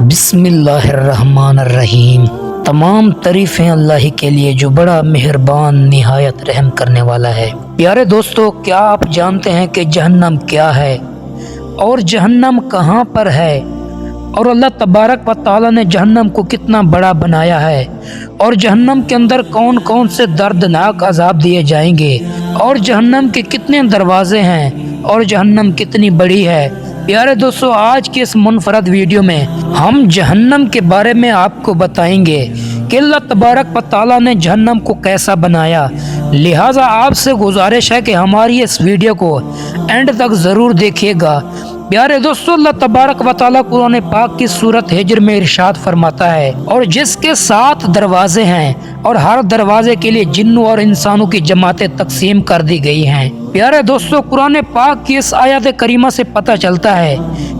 بسم اللہ الرحمن الرحیم۔ تمام تعریفیں اللہ کے لیے جو بڑا مہربان نہایت رحم کرنے والا ہے۔ پیارے دوستو، کیا آپ جانتے ہیں کہ جہنم کیا ہے اور جہنم کہاں پر ہے، اور اللہ تبارک و تعالی نے جہنم کو کتنا بڑا بنایا ہے، اور جہنم کے اندر کون کون سے دردناک عذاب دیے جائیں گے، اور جہنم کے کتنے دروازے ہیں، اور جہنم کتنی بڑی ہے۔ پیارے دوستو، آج کی اس منفرد ویڈیو میں ہم جہنم کے بارے میں آپ کو بتائیں گے کہ اللہ تبارک و تعالی نے جہنم کو کیسا بنایا۔ لہٰذا آپ سے گزارش ہے کہ ہماری اس ویڈیو کو اینڈ تک ضرور دیکھیے گا۔ پیارے دوستو، اللہ تبارک و تعالی قرآن پاک کی سورت ہجر میں ارشاد فرماتا ہے، اور جس کے 7 دروازے ہیں اور ہر دروازے کے لیے جنوں اور انسانوں کی جماعتیں تقسیم کر دی گئی ہیں۔ پیارے دوستو، قرآن پاک کی اس آیت کریمہ سے پتہ چلتا ہے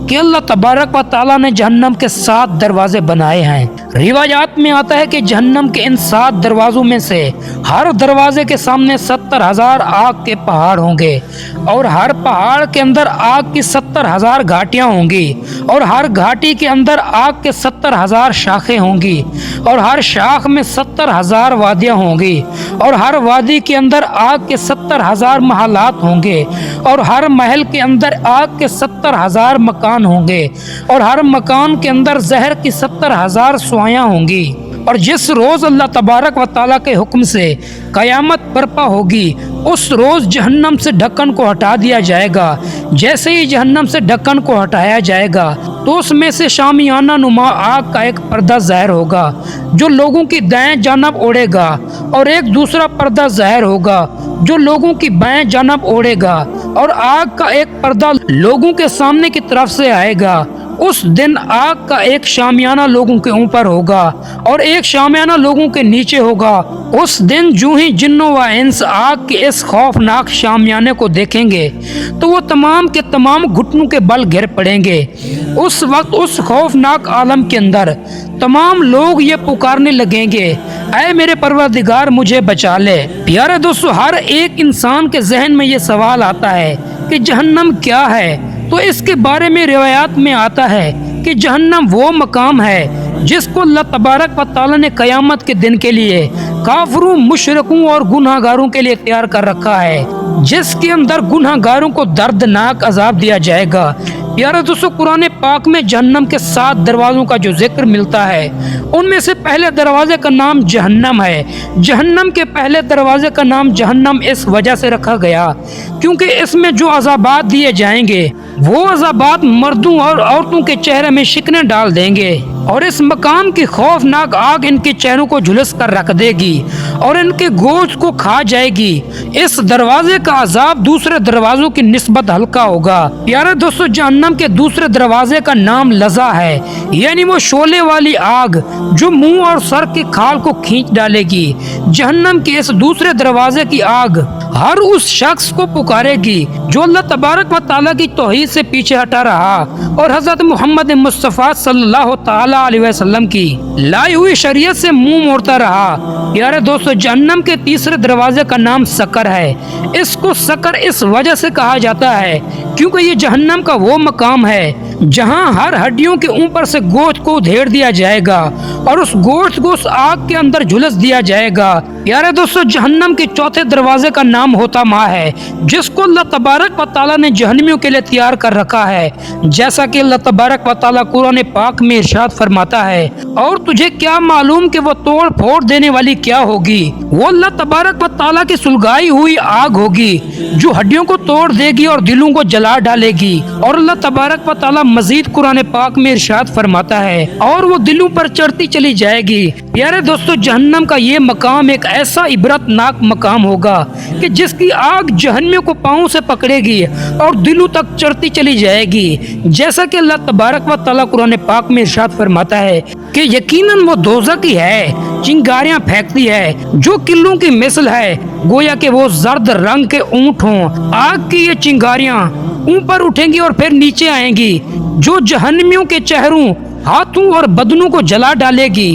کہ اللہ تبارک و تعالی نے جہنم کے 7 دروازے بنائے ہیں۔ روایات میں آتا ہے کہ جہنم کے ان 7 دروازوں میں سے ہر دروازے کے سامنے 70,000 آگ کے پہاڑ ہوں گے، اور ہر پہاڑ کے اندر آگ کی 70,000 گھاٹیاں ہوں گی، اور ہر گھاٹی کے اندر آگ کے 70,000 شاخیں ہوں گی، اور ہر شاخ میں 70,000 وادیاں ہوں گی، اور ہر وادی کے اندر آگ کے 70,000 محلات ہوں گے، اور ہر محل کے اندر آگ کے 70,000 مکان ہوں گے، اور ہر مکان کے اندر زہر کی 70,000 سوائیاں ہوں گی۔ اور جس روز اللہ تبارک و تعالیٰ کے حکم سے قیامت برپا ہوگی، اس روز جہنم سے ڈھکن کو ہٹا دیا جائے گا۔ جیسے ہی جہنم سے ڈھکن کو ہٹایا جائے گا تو اس میں سے شامیانہ نما آگ کا ایک پردہ ظاہر ہوگا جو لوگوں کی دائیں جانب اڑے گا، اور ایک دوسرا پردہ ظاہر ہوگا جو لوگوں کی بائیں جانب اڑے گا، اور آگ کا ایک پردہ لوگوں کے سامنے کی طرف سے آئے گا۔ اس دن آگ کا ایک شامیانہ لوگوں کے اوپر ہوگا اور ایک شامیانہ لوگوں کے نیچے ہوگا۔ اس دن جو ہی جنوں و انس آگ کے اس خوفناک شامیانے کو دیکھیں گے تو وہ تمام کے تمام گھٹنوں کے بل گر پڑیں گے۔ اس وقت اس خوفناک عالم کے اندر تمام لوگ یہ پکارنے لگیں گے، اے میرے پروردگار، مجھے بچا لے۔ پیارے دوستو، ہر ایک انسان کے ذہن میں یہ سوال آتا ہے کہ جہنم کیا ہے؟ تو اس کے بارے میں روایات میں آتا ہے کہ جہنم وہ مقام ہے جس کو اللہ تبارک و تعالی نے قیامت کے دن کے لیے کافروں، مشرکوں اور گناہ گاروں کے لیے تیار کر رکھا ہے، جس کے اندر گناہ گاروں کو دردناک عذاب دیا جائے گا۔ پیارے دوستو، قرآن پاک میں جہنم کے 7 دروازوں کا جو ذکر ملتا ہے، ان میں سے پہلے دروازے کا نام جہنم ہے۔ جہنم کے پہلے دروازے کا نام جہنم اس وجہ سے رکھا گیا کیونکہ اس میں جو عذابات دیے جائیں گے وہ عذابات مردوں اور عورتوں کے چہرے میں شکنیں ڈال دیں گے، اور اس مقام کی خوفناک آگ ان کے چہروں کو جھلس کر رکھ دے گی اور ان کے گوشت کو کھا جائے گی۔ اس دروازے کا عذاب دوسرے دروازوں کی نسبت ہلکا ہوگا۔ پیارے دوستو، جہنم کے دوسرے دروازے کا نام لظا ہے، یعنی وہ شعلے والی آگ جو منہ اور سر کے کھال کو کھینچ ڈالے گی۔ جہنم کے اس دوسرے دروازے کی آگ ہر اس شخص کو پکارے گی جو اللہ تبارک و تعالیٰ کی توحید سے پیچھے ہٹا رہا اور حضرت محمد مصطفیٰ صلی اللہ تعالی علیہ وسلم کی لائی ہوئی شریعت سے منہ موڑتا رہا۔ پیارے دوستو، جہنم کے تیسرے دروازے کا نام سقر ہے۔ اس کو سقر اس وجہ سے کہا جاتا ہے کیونکہ یہ جہنم کا وہ مقام ہے جہاں ہر ہڈیوں کے اوپر سے گوشت کو ادھیڑ دیا جائے گا اور اس گوشت کو اس آگ کے اندر جھلس دیا جائے گا۔ پیارے دوستو، جہنم کے چوتھے دروازے کا نام ہوتما ہے، جس کو اللہ تبارک و تعالیٰ نے جہنمیوں کے لیے تیار کر رکھا ہے، جیسا کہ اللہ تبارک و تعالیٰ قرآن پاک میں ارشاد فرماتا ہے، اور تجھے کیا معلوم کہ وہ توڑ پھوڑ دینے والی کیا ہوگی؟ وہ اللہ تبارک و تعالیٰ کی سلگائی ہوئی آگ ہوگی جو ہڈیوں کو توڑ دے گی اور دلوں کو جلا ڈالے گی۔ اور اللہ تبارک و تعالیٰ مزید قرآن پاک میں ارشاد فرماتا ہے، اور وہ دلوں پر چڑھتی چلی جائے گی۔ پیارے دوستو، جہنم کا یہ مقام ایک ایسا عبرت ناک مقام ہوگا کہ جس کی آگ جہنمیوں کو پاؤں سے پکڑے گی اور دلوں تک چڑھتی چلی جائے گی، جیسا کہ اللہ تبارک و تعالیٰ قرآن پاک میں ارشاد فرماتا ہے کہ یقیناً وہ دوزخی ہے، چنگاریاں پھینکتی ہے جو کلوں کی مثل ہے، گویا کہ وہ زرد رنگ کے اونٹ ہوں۔ آگ کی یہ چنگاریاں اوپر اٹھیں گی اور پھر نیچے آئیں گی جو جہنمیوں کے چہروں، ہاتھوں اور بدنوں کو جلا ڈالے گی،